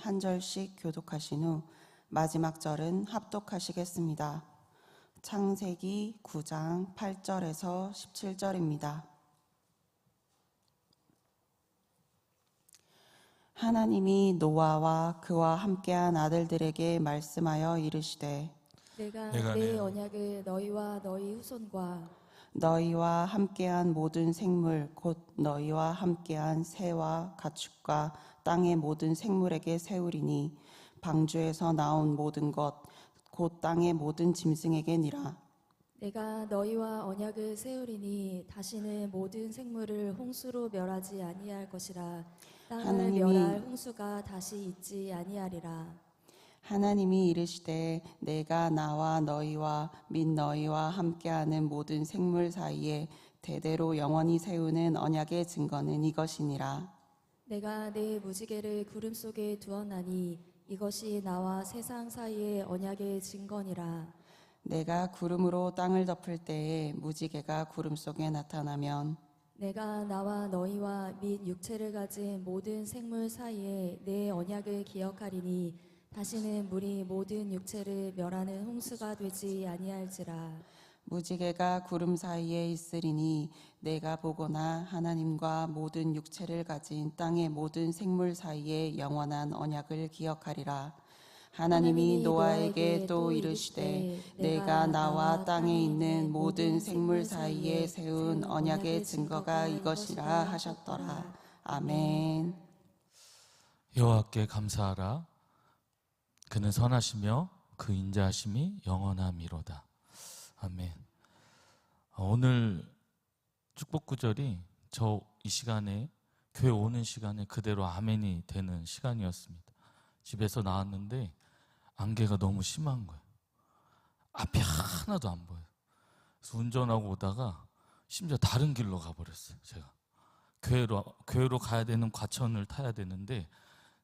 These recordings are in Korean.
한 절씩 교독하신 후 마지막 절은 합독하시겠습니다. 창세기 9장 8절에서 17절입니다. 하나님이 노아와 그와 함께한 아들들에게 말씀하여 이르시되 내가 내 언약을 너희와 너희 후손과 너희와 함께한 모든 생물 곧 너희와 함께한 새와 가축과 땅의 모든 생물에게 세우리니 방주에서 나온 모든 것 곧 땅의 모든 짐승에게니라. 내가 너희와 언약을 세우리니 다시는 모든 생물을 홍수로 멸하지 아니할 것이라. 땅을 멸할 홍수가 다시 있지 아니하리라. 하나님이 이르시되 내가 나와 너희와 및 너희와 함께하는 모든 생물 사이에 대대로 영원히 세우는 언약의 증거는 이것이니라. 내가 내 무지개를 구름 속에 두었나니 이것이 나와 세상 사이의 언약의 증거니라. 내가 구름으로 땅을 덮을 때에 무지개가 구름 속에 나타나면 내가 나와 너희와 및 육체를 가진 모든 생물 사이에 내 언약을 기억하리니 다시는 물이 모든 육체를 멸하는 홍수가 되지 아니할지라. 무지개가 구름 사이에 있으리니 내가 보거나 하나님과 모든 육체를 가진 땅의 모든 생물 사이에 영원한 언약을 기억하리라. 하나님이 노아에게 또 이르시되 내가 나와 땅에 있는 모든 생물 사이에 세운 언약의 증거가 이것이라 하셨더라. 아멘. 여호와께 감사하라. 그는 선하시며 그 인자하심이 영원함이로다. 아멘. 오늘 축복 구절이 이 시간에 교회 오는 시간에 그대로 아멘이 되는 시간이었습니다. 집에서 나왔는데 안개가 너무 심한 거예요. 앞이 하나도 안 보여요. 그래서 운전하고 오다가 심지어 다른 길로 가버렸어요. 제가 교회로 가야 되는 과천을 타야 되는데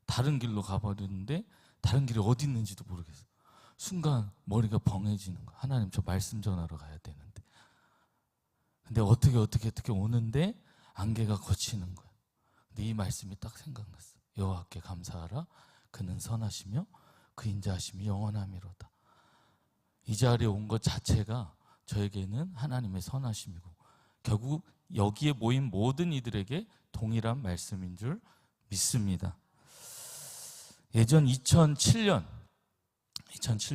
다른 길로 가버렸는데 다른 길이 어디 있는지도 모르겠어요. 순간 머리가 벙해지는 거예요. 하나님, 저 말씀 전하러 가야 되는데. 근데 어떻게 오는데 안개가 걷히는 거예요. 근데 이 말씀이 딱 생각났어요. 여호와께 감사하라. 그는 선하시며 그 인자하심이 영원함이로다. 이 자리에 온 것 자체가 저에게는 하나님의 선하심이고 결국 여기에 모인 모든 이들에게 동일한 말씀인 줄 믿습니다. 예전 2007년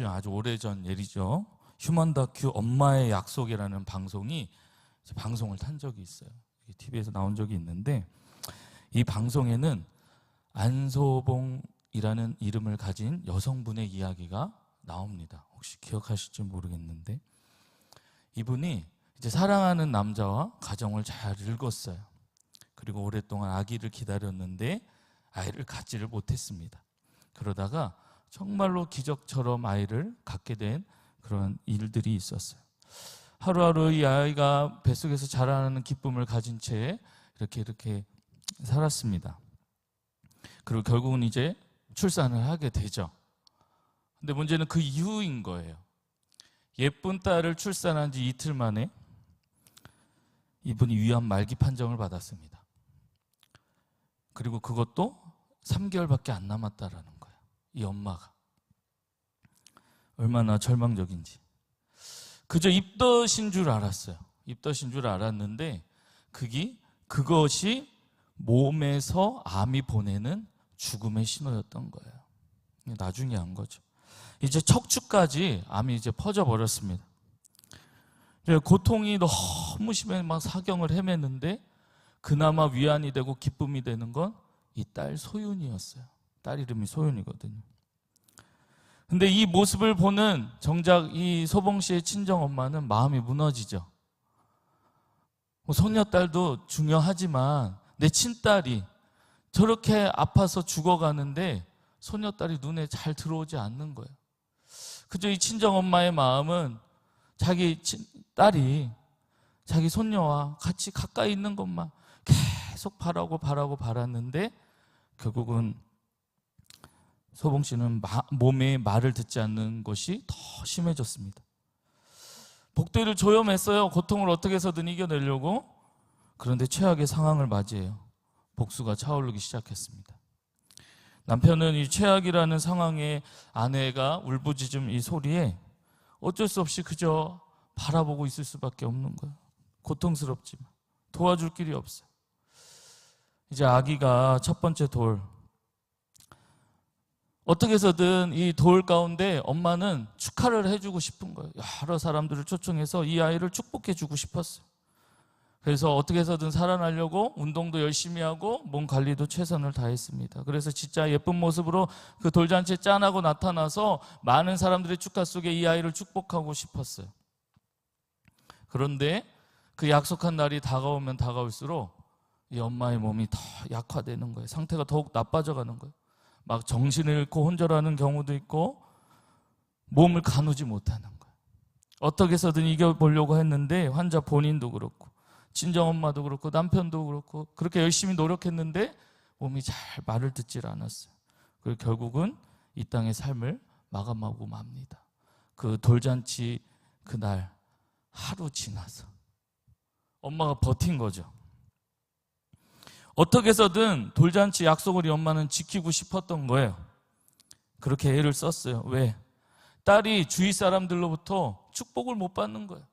아주 오래전 일이죠. 휴먼 다큐 엄마의 약속이라는 방송을 탄 적이 있어요. TV에서 나온 적이 있는데 이 방송에는 안소봉이라는 이름을 가진 여성분의 이야기가 나옵니다. 혹시 기억하실지 모르겠는데 이분이 이제 사랑하는 남자와 가정을 잘 읽었어요. 그리고 오랫동안 아기를 기다렸는데 아이를 갖지를 못했습니다. 그러다가 정말로 기적처럼 아이를 갖게 된 그런 일들이 있었어요. 하루하루 이 아이가 뱃속에서 자라나는 기쁨을 가진 채 이렇게 살았습니다. 그리고 결국은 이제 출산을 하게 되죠. 근데 문제는 그 이후인 거예요. 예쁜 딸을 출산한 지 이틀 만에 이분이 위암 말기 판정을 받았습니다. 그리고 그것도 3개월밖에 안 남았다라는 거예요. 이 엄마가 얼마나 절망적인지. 그저 입덧인 줄 알았어요. 입덧인 줄 알았는데 그것이 몸에서 암이 보내는 죽음의 신호였던 거예요. 나중에 안 거죠. 이제 척추까지 암이 이제 퍼져버렸습니다. 고통이 너무 심해 막 사경을 헤맸는데 그나마 위안이 되고 기쁨이 되는 건 이 딸 소윤이었어요. 딸 이름이 소윤이거든요. 근데 이 모습을 보는 정작 이 소봉 씨의 친정 엄마는 마음이 무너지죠. 손녀딸도 중요하지만 내 친딸이 저렇게 아파서 죽어가는데 손녀딸이 눈에 잘 들어오지 않는 거예요. 그저 이 친정 엄마의 마음은 자기 딸이 자기 손녀와 같이 가까이 있는 것만 계속 바랐는데 결국은 소봉 씨는 몸의 말을 듣지 않는 것이 더 심해졌습니다. 복대를 조염했어요. 고통을 어떻게 해서든 이겨내려고. 그런데 최악의 상황을 맞이해요. 복수가 차오르기 시작했습니다. 남편은 이 최악이라는 상황에 아내가 울부짖음 이 소리에 어쩔 수 없이 그저 바라보고 있을 수밖에 없는 거예요. 고통스럽지만 도와줄 길이 없어요. 이제 아기가 첫 번째 돌, 어떻게 해서든 이 돌 가운데 엄마는 축하를 해주고 싶은 거예요. 여러 사람들을 초청해서 이 아이를 축복해주고 싶었어요. 그래서 어떻게 해서든 살아나려고 운동도 열심히 하고 몸 관리도 최선을 다했습니다. 그래서 진짜 예쁜 모습으로 그 돌잔치에 짠하고 나타나서 많은 사람들의 축하 속에 이 아이를 축복하고 싶었어요. 그런데 그 약속한 날이 다가오면 다가올수록 이 엄마의 몸이 더 약화되는 거예요. 상태가 더욱 나빠져가는 거예요. 막 정신을 잃고 혼절하는 경우도 있고 몸을 가누지 못하는 거예요. 어떻게 해서든 이겨보려고 했는데 환자 본인도 그렇고 친정엄마도 그렇고 남편도 그렇고 그렇게 열심히 노력했는데 몸이 잘 말을 듣질 않았어요. 그리고 결국은 이 땅의 삶을 마감하고 맙니다. 그 돌잔치 그날 하루 지나서 엄마가 버틴 거죠. 어떻게 해서든 돌잔치 약속을 이 엄마는 지키고 싶었던 거예요. 그렇게 애를 썼어요. 왜? 딸이 주위 사람들로부터 축복을 못 받는 거예요.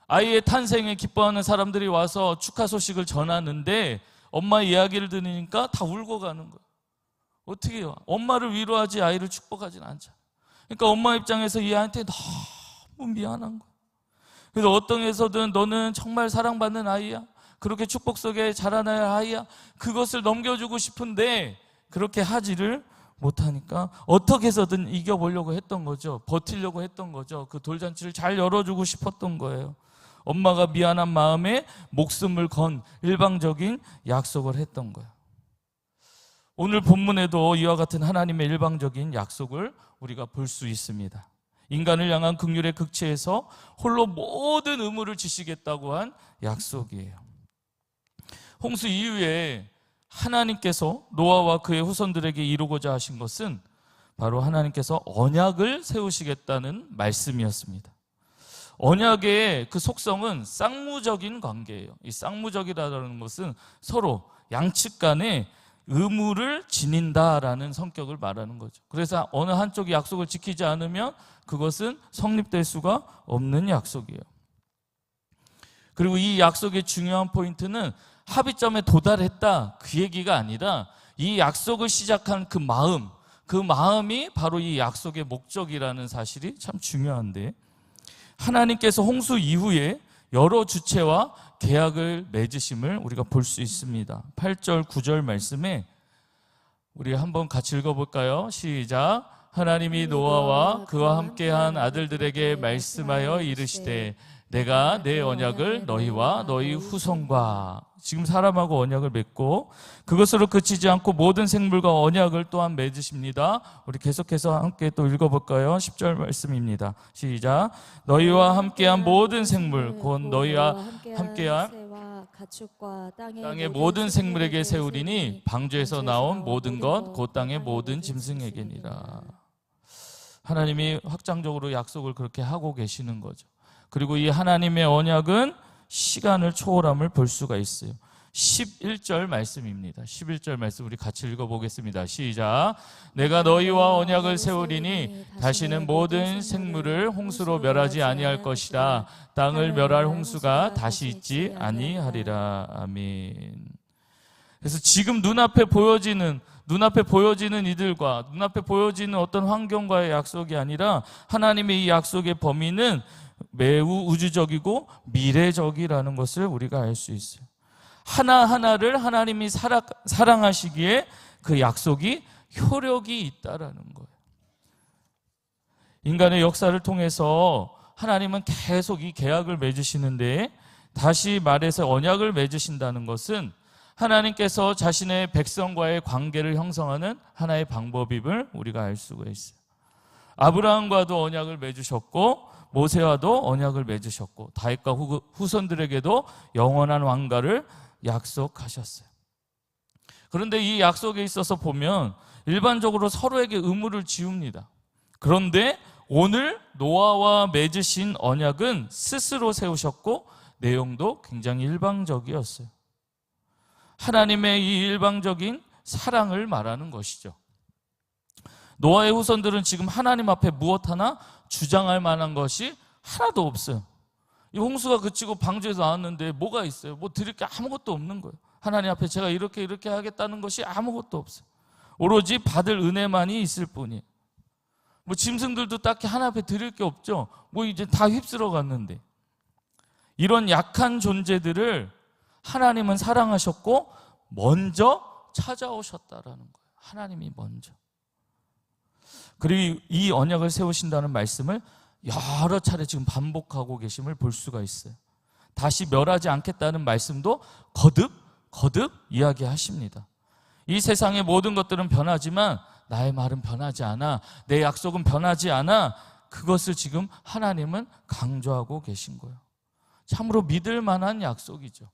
아이의 탄생에 기뻐하는 사람들이 와서 축하 소식을 전하는데 엄마의 이야기를 들으니까 다 울고 가는 거예요. 어떻게 해요? 엄마를 위로하지 아이를 축복하진 않잖아요. 그러니까 엄마 입장에서 이 아이한테 너무 미안한 거예요. 그래서 어떤 에서든 너는 정말 사랑받는 아이야. 그렇게 축복 속에 자라나야 할 아이야. 그것을 넘겨주고 싶은데 그렇게 하지를 못하니까 어떻게 해서든 이겨보려고 했던 거죠. 버티려고 했던 거죠. 그 돌잔치를 잘 열어주고 싶었던 거예요. 엄마가 미안한 마음에 목숨을 건 일방적인 약속을 했던 거예요. 오늘 본문에도 이와 같은 하나님의 일방적인 약속을 우리가 볼 수 있습니다. 인간을 향한 긍휼의 극치에서 홀로 모든 의무를 지시겠다고 한 약속이에요. 홍수 이후에 하나님께서 노아와 그의 후손들에게 이루고자 하신 것은 바로 하나님께서 언약을 세우시겠다는 말씀이었습니다. 언약의 그 속성은 쌍무적인 관계예요. 이 쌍무적이라는 것은 서로 양측 간에 의무를 지닌다라는 성격을 말하는 거죠. 그래서 어느 한쪽이 약속을 지키지 않으면 그것은 성립될 수가 없는 약속이에요. 그리고 이 약속의 중요한 포인트는 합의점에 도달했다 그 얘기가 아니라 이 약속을 시작한 그 마음이 바로 이 약속의 목적이라는 사실이 참 중요한데, 하나님께서 홍수 이후에 여러 주체와 계약을 맺으심을 우리가 볼 수 있습니다. 8절 9절 말씀에 우리 한번 같이 읽어볼까요? 시작. 하나님이 노아와 그와 함께한 아들들에게 말씀하여 이르시되 내가 내 언약을 너희와 너희 후손과, 지금 사람하고 언약을 맺고 그것으로 그치지 않고 모든 생물과 언약을 또한 맺으십니다. 우리 계속해서 함께 또 읽어볼까요? 10절 말씀입니다. 시작. 너희와 함께한 모든 생물 곧 너희와 함께한 새와 가축과 땅의 모든 생물에게 세우리니 방주에서 나온 모든 것 곧 땅의 모든 짐승에게니라. 하나님이 확장적으로 약속을 그렇게 하고 계시는 거죠. 그리고 이 하나님의 언약은 시간을 초월함을 볼 수가 있어요. 11절 말씀입니다. 11절 말씀 우리 같이 읽어보겠습니다. 시작. 내가 너희와 언약을 세우리니 다시는 모든 생물을 홍수로 멸하지 아니할 것이라. 땅을 멸할 홍수가 다시 있지 아니하리라. 아멘. 그래서 지금 눈앞에 보여지는 이들과 눈앞에 보여지는 어떤 환경과의 약속이 아니라 하나님의 이 약속의 범위는 매우 우주적이고 미래적이라는 것을 우리가 알 수 있어요. 하나하나를 하나님이 사랑하시기에 그 약속이 효력이 있다라는 거예요. 인간의 역사를 통해서 하나님은 계속 이 계약을 맺으시는데, 다시 말해서 언약을 맺으신다는 것은 하나님께서 자신의 백성과의 관계를 형성하는 하나의 방법임을 우리가 알 수가 있어요. 아브라함과도 언약을 맺으셨고 모세와도 언약을 맺으셨고 다윗과 후손들에게도 영원한 왕가를 약속하셨어요. 그런데 이 약속에 있어서 보면 일반적으로 서로에게 의무를 지웁니다. 그런데 오늘 노아와 맺으신 언약은 스스로 세우셨고 내용도 굉장히 일방적이었어요. 하나님의 이 일방적인 사랑을 말하는 것이죠. 노아의 후손들은 지금 하나님 앞에 무엇 하나 주장할 만한 것이 하나도 없어요. 이 홍수가 그치고 방주에서 나왔는데 뭐가 있어요? 뭐 드릴 게 아무것도 없는 거예요. 하나님 앞에 제가 이렇게 하겠다는 것이 아무것도 없어요. 오로지 받을 은혜만이 있을 뿐이에요. 뭐 짐승들도 딱히 하나님 앞에 드릴 게 없죠. 뭐 이제 다 휩쓸어 갔는데. 이런 약한 존재들을 하나님은 사랑하셨고 먼저 찾아오셨다라는 거예요. 하나님이 먼저. 그리고 이 언약을 세우신다는 말씀을 여러 차례 지금 반복하고 계심을 볼 수가 있어요. 다시 멸하지 않겠다는 말씀도 거듭 이야기하십니다. 이 세상의 모든 것들은 변하지만 나의 말은 변하지 않아. 내 약속은 변하지 않아. 그것을 지금 하나님은 강조하고 계신 거예요. 참으로 믿을 만한 약속이죠.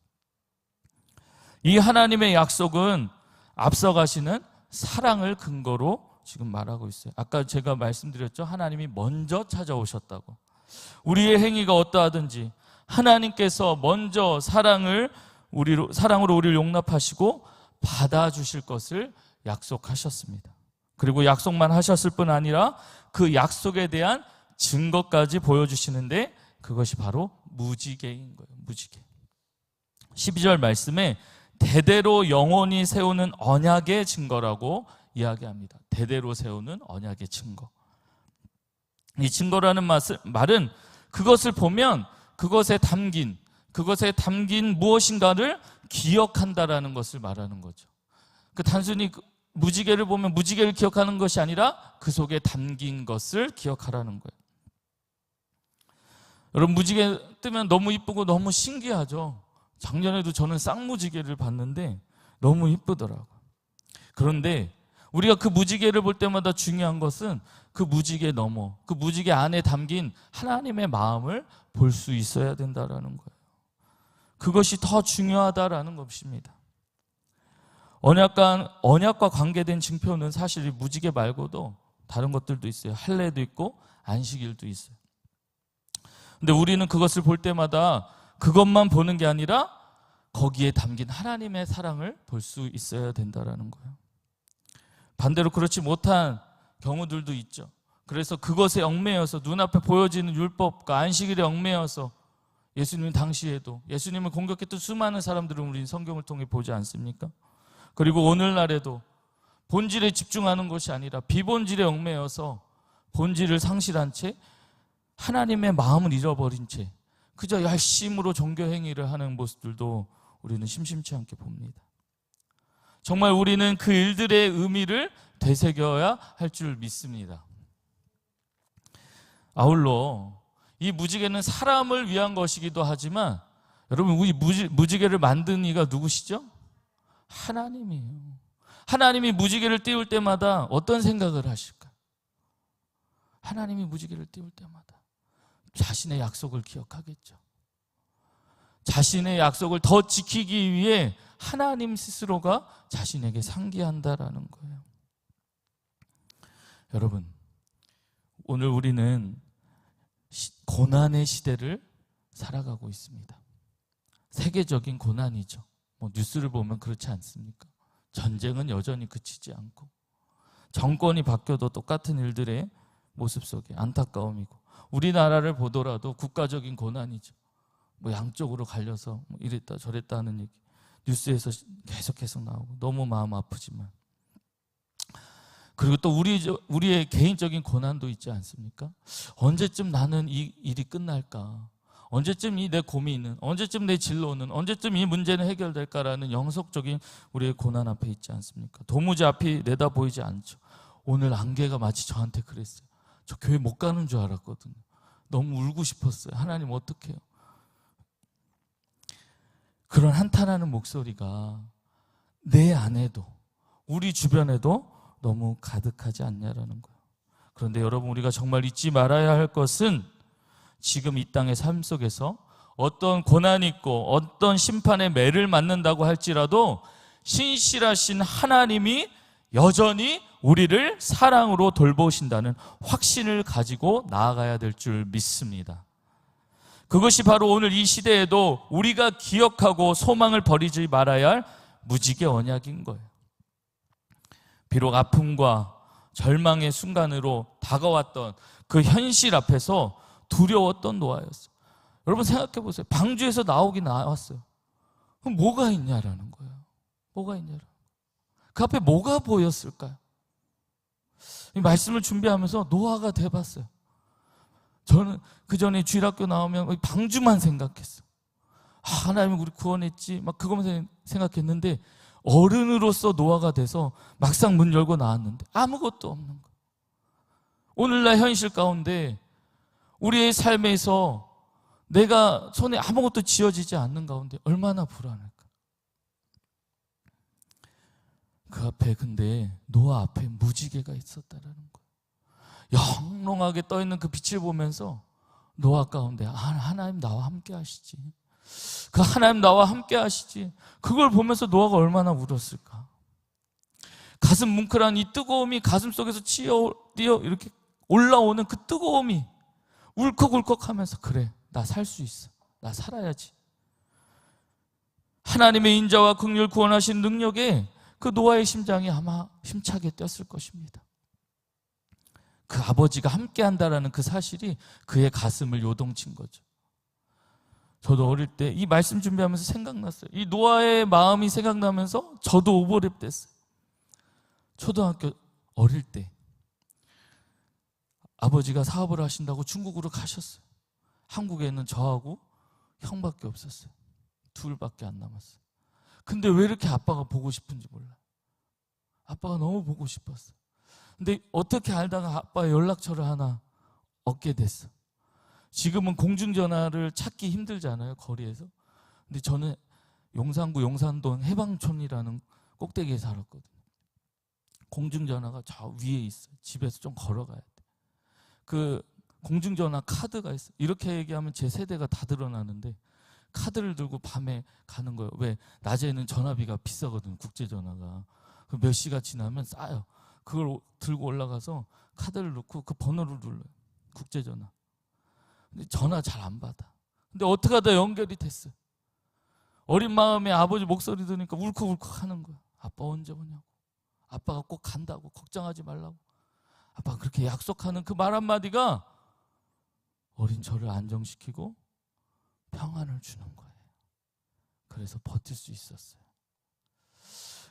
이 하나님의 약속은 앞서가시는 사랑을 근거로 지금 말하고 있어요. 아까 제가 말씀드렸죠. 하나님이 먼저 찾아오셨다고. 우리의 행위가 어떠하든지 하나님께서 먼저 사랑으로 우리를 용납하시고 받아주실 것을 약속하셨습니다. 그리고 약속만 하셨을 뿐 아니라 그 약속에 대한 증거까지 보여주시는데 그것이 바로 무지개인 거예요. 무지개. 12절 말씀에 대대로 영원히 세우는 언약의 증거라고 이야기합니다. 대대로 세우는 언약의 증거. 이 증거라는 말은 그것을 보면 그것에 담긴 무엇인가를 기억한다라는 것을 말하는 거죠. 단순히 무지개를 보면 무지개를 기억하는 것이 아니라 그 속에 담긴 것을 기억하라는 거예요. 여러분, 무지개 뜨면 너무 이쁘고 너무 신기하죠. 작년에도 저는 쌍무지개를 봤는데 너무 이쁘더라고요. 그런데 우리가 그 무지개를 볼 때마다 중요한 것은 그 무지개 그 무지개 안에 담긴 하나님의 마음을 볼 수 있어야 된다라는 거예요. 그것이 더 중요하다라는 것입니다. 언약과 관계된 증표는 사실 이 무지개 말고도 다른 것들도 있어요. 할례도 있고 안식일도 있어요. 근데 우리는 그것을 볼 때마다 그것만 보는 게 아니라 거기에 담긴 하나님의 사랑을 볼 수 있어야 된다라는 거예요. 반대로 그렇지 못한 경우들도 있죠. 그래서 그것에 얽매여서 눈앞에 보여지는 율법과 안식일에 얽매여서 예수님 당시에도 예수님을 공격했던 수많은 사람들을 우리는 성경을 통해 보지 않습니까? 그리고 오늘날에도 본질에 집중하는 것이 아니라 비본질에 얽매여서 본질을 상실한 채 하나님의 마음을 잃어버린 채 그저 열심으로 종교 행위를 하는 모습들도 우리는 심심치 않게 봅니다. 정말 우리는 그 일들의 의미를 되새겨야 할 줄 믿습니다. 아울러 이 무지개는 사람을 위한 것이기도 하지만 여러분, 우리 무지개를 만든 이가 누구시죠? 하나님이에요. 하나님이 무지개를 띄울 때마다 어떤 생각을 하실까? 하나님이 무지개를 띄울 때마다 자신의 약속을 기억하겠죠. 자신의 약속을 더 지키기 위해 하나님 스스로가 자신에게 상기한다라는 거예요. 여러분, 오늘 우리는 고난의 시대를 살아가고 있습니다. 세계적인 고난이죠. 뉴스를 보면 그렇지 않습니까? 전쟁은 여전히 그치지 않고 정권이 바뀌어도 똑같은 일들의 모습 속에 안타까움이고, 우리나라를 보더라도 국가적인 고난이죠. 양쪽으로 갈려서 이랬다 저랬다 하는 얘기 뉴스에서 계속 나오고 너무 마음 아프지만, 그리고 또 우리의 개인적인 고난도 있지 않습니까? 언제쯤 나는 이 일이 끝날까? 언제쯤 이 내 고민은, 언제쯤 내 진로는, 언제쯤 이 문제는 해결될까라는 영속적인 우리의 고난 앞에 있지 않습니까? 도무지 앞이 내다 보이지 않죠. 오늘 안개가 마치 저한테 그랬어요. 저 교회 못 가는 줄 알았거든요. 너무 울고 싶었어요. 하나님 어떡해요? 그런 한탄하는 목소리가 내 안에도 우리 주변에도 너무 가득하지 않냐라는 거예요. 그런데 여러분, 우리가 정말 잊지 말아야 할 것은 지금 이 땅의 삶 속에서 어떤 고난이 있고 어떤 심판의 매를 맞는다고 할지라도 신실하신 하나님이 여전히 우리를 사랑으로 돌보신다는 확신을 가지고 나아가야 될 줄 믿습니다. 그것이 바로 오늘 이 시대에도 우리가 기억하고 소망을 버리지 말아야 할 무지개 언약인 거예요. 비록 아픔과 절망의 순간으로 다가왔던 그 현실 앞에서 두려웠던 노아였어요. 여러분 생각해 보세요. 방주에서 나오긴 나왔어요. 그럼 뭐가 있냐라는 거예요. 뭐가 있냐라는 거예요. 그 앞에 뭐가 보였을까요? 이 말씀을 준비하면서 노아가 돼봤어요. 저는 그 전에 주일학교 나오면 방주만 생각했어. 하나님이 우리 구원했지 막 그것만 생각했는데, 어른으로서 노아가 돼서 막상 문 열고 나왔는데 아무것도 없는 거예요. 오늘날 현실 가운데 우리의 삶에서 내가 손에 아무것도 쥐어지지 않는 가운데 얼마나 불안할까. 그 앞에 근데 노아 앞에 무지개가 있었다라는 거예요. 영롱하게 떠있는 그 빛을 보면서 노아 가운데 하나님 나와 함께 하시지, 그 하나님 나와 함께 하시지, 그걸 보면서 노아가 얼마나 울었을까. 가슴 뭉클한 이 뜨거움이 가슴 속에서 뛰어 이렇게 올라오는 그 뜨거움이 울컥울컥하면서, 그래 나 살 수 있어, 나 살아야지. 하나님의 인자와 긍휼 구원하신 능력에 그 노아의 심장이 아마 힘차게 뛰었을 것입니다. 그 아버지가 함께한다라는 그 사실이 그의 가슴을 요동친 거죠. 저도 어릴 때 이 말씀 준비하면서 생각났어요. 이 노아의 마음이 생각나면서 저도 오버랩 됐어요. 초등학교 어릴 때 아버지가 사업을 하신다고 중국으로 가셨어요. 한국에는 저하고 형밖에 없었어요. 둘밖에 안 남았어요. 근데 왜 이렇게 아빠가 보고 싶은지 몰라요. 아빠가 너무 보고 싶었어요. 근데 어떻게 알다가 아빠의 연락처를 하나 얻게 됐어. 지금은 공중전화를 찾기 힘들잖아요, 거리에서. 근데 저는 용산구 용산동 해방촌이라는 꼭대기에 살았거든요. 공중전화가 저 위에 있어요. 집에서 좀 걸어가야 돼. 그 공중전화 카드가 있어요. 이렇게 얘기하면 제 세대가 다 드러나는데, 카드를 들고 밤에 가는 거예요. 왜? 낮에는 전화비가 비싸거든요, 국제전화가. 몇 시가 지나면 싸요. 그걸 들고 올라가서 카드를 넣고 그 번호를 눌러요, 국제전화. 근데 전화 잘 안 받아. 근데 어떻게 하다 연결이 됐어요. 어린 마음에 아버지 목소리 들으니까 울컥울컥 하는 거야. 아빠 언제 오냐고, 아빠가 꼭 간다고, 걱정하지 말라고, 아빠가 그렇게 약속하는 그 말 한마디가 어린 저를 안정시키고 평안을 주는 거예요. 그래서 버틸 수 있었어요.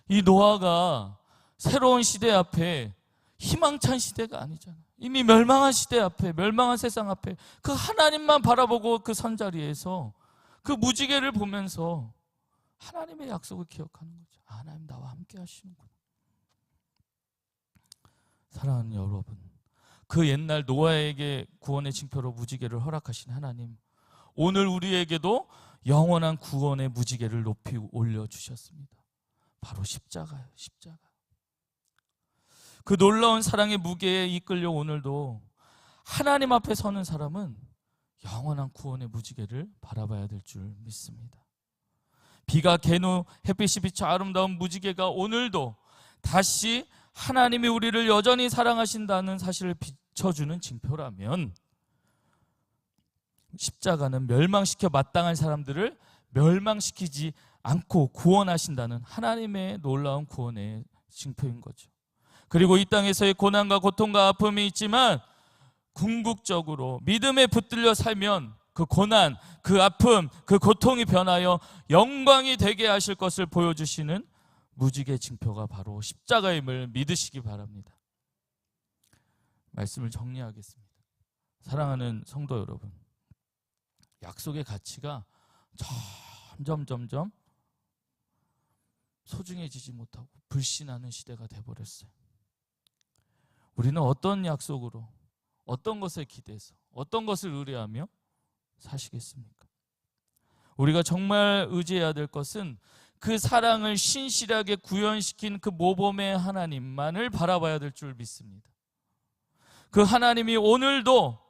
이 노아가 새로운 시대 앞에, 희망찬 시대가 아니잖아요. 이미 멸망한 시대 앞에, 멸망한 세상 앞에 그 하나님만 바라보고 그 선자리에서 그 무지개를 보면서 하나님의 약속을 기억하는 거죠. 하나님 나와 함께 하시는구나. 사랑하는 여러분, 그 옛날 노아에게 구원의 징표로 무지개를 허락하신 하나님, 오늘 우리에게도 영원한 구원의 무지개를 높이 올려주셨습니다. 바로 십자가예요, 십자가. 그 놀라운 사랑의 무게에 이끌려 오늘도 하나님 앞에 서는 사람은 영원한 구원의 무지개를 바라봐야 될 줄 믿습니다. 비가 개누 햇빛이 비쳐 아름다운 무지개가 오늘도 다시 하나님이 우리를 여전히 사랑하신다는 사실을 비춰주는 징표라면, 십자가는 멸망시켜 마땅한 사람들을 멸망시키지 않고 구원하신다는 하나님의 놀라운 구원의 징표인 거죠. 그리고 이 땅에서의 고난과 고통과 아픔이 있지만 궁극적으로 믿음에 붙들려 살면 그 고난, 그 아픔, 그 고통이 변하여 영광이 되게 하실 것을 보여주시는 무지개 징표가 바로 십자가임을 믿으시기 바랍니다. 말씀을 정리하겠습니다. 사랑하는 성도 여러분, 약속의 가치가 점점 소중해지지 못하고 불신하는 시대가 돼버렸어요. 우리는 어떤 약속으로, 어떤 것에 기대해서, 어떤 것을 의뢰하며 사시겠습니까? 우리가 정말 의지해야 될 것은 그 사랑을 신실하게 구현시킨 그 모범의 하나님만을 바라봐야 될 줄 믿습니다. 그 하나님이 오늘도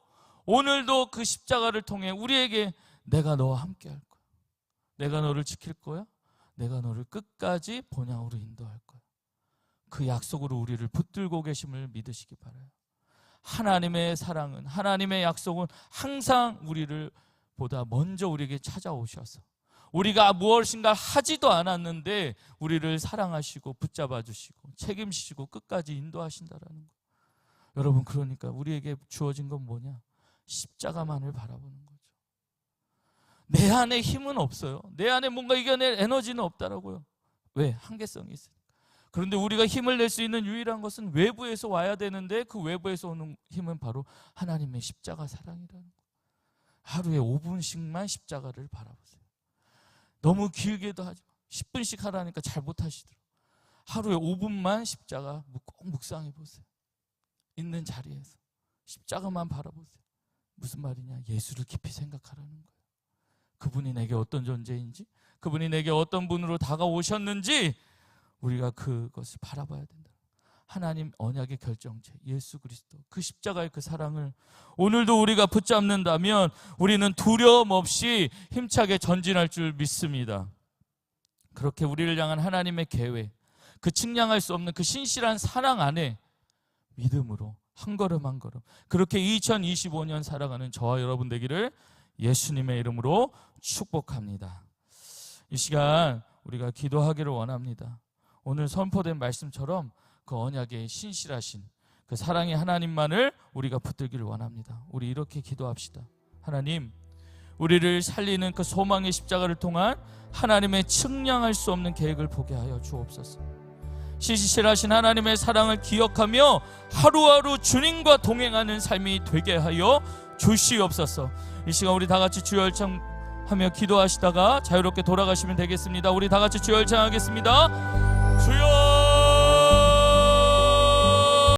그 십자가를 통해 우리에게 내가 너와 함께 할 거야, 내가 너를 지킬 거야, 내가 너를 끝까지 본향으로 인도할 거야, 그 약속으로 우리를 붙들고 계심을 믿으시기 바라요. 하나님의 사랑은, 하나님의 약속은 항상 우리를 보다 먼저 우리에게 찾아오셔서 우리가 무엇인가 하지도 않았는데 우리를 사랑하시고 붙잡아 주시고 책임지시고 끝까지 인도하신다라는 거. 여러분, 그러니까 우리에게 주어진 건 뭐냐? 십자가만을 바라보는 거죠. 내 안에 힘은 없어요. 내 안에 뭔가 이겨낼 에너지는 없다라고요. 왜? 한계성이 있어요. 그런데 우리가 힘을 낼 수 있는 유일한 것은 외부에서 와야 되는데, 그 외부에서 오는 힘은 바로 하나님의 십자가 사랑이라는 거예요. 하루에 5분씩만 십자가를 바라보세요. 너무 길게도 하지 마. 10분씩 하라니까 잘 못하시더라고요. 하루에 5분만 십자가 꼭 묵상해 보세요. 있는 자리에서 십자가만 바라보세요. 무슨 말이냐? 예수를 깊이 생각하라는 거예요. 그분이 내게 어떤 존재인지, 그분이 내게 어떤 분으로 다가오셨는지 우리가 그것을 바라봐야 된다. 하나님 언약의 결정체 예수 그리스도, 그 십자가의 그 사랑을 오늘도 우리가 붙잡는다면 우리는 두려움 없이 힘차게 전진할 줄 믿습니다. 그렇게 우리를 향한 하나님의 계획, 그 측량할 수 없는 그 신실한 사랑 안에 믿음으로 한 걸음 한 걸음 그렇게 2025년 살아가는 저와 여러분 되기를 예수님의 이름으로 축복합니다. 이 시간 우리가 기도하기를 원합니다. 오늘 선포된 말씀처럼 그 언약의 신실하신 그 사랑의 하나님만을 우리가 붙들기를 원합니다. 우리 이렇게 기도합시다. 하나님, 우리를 살리는 그 소망의 십자가를 통한 하나님의 측량할 수 없는 계획을 보게 하여 주옵소서. 신실하신 하나님의 사랑을 기억하며 하루하루 주님과 동행하는 삶이 되게 하여 주시옵소서. 이 시간 우리 다 같이 주여 열창하며 기도하시다가 자유롭게 돌아가시면 되겠습니다. 우리 다 같이 주여 열창하겠습니다. 주여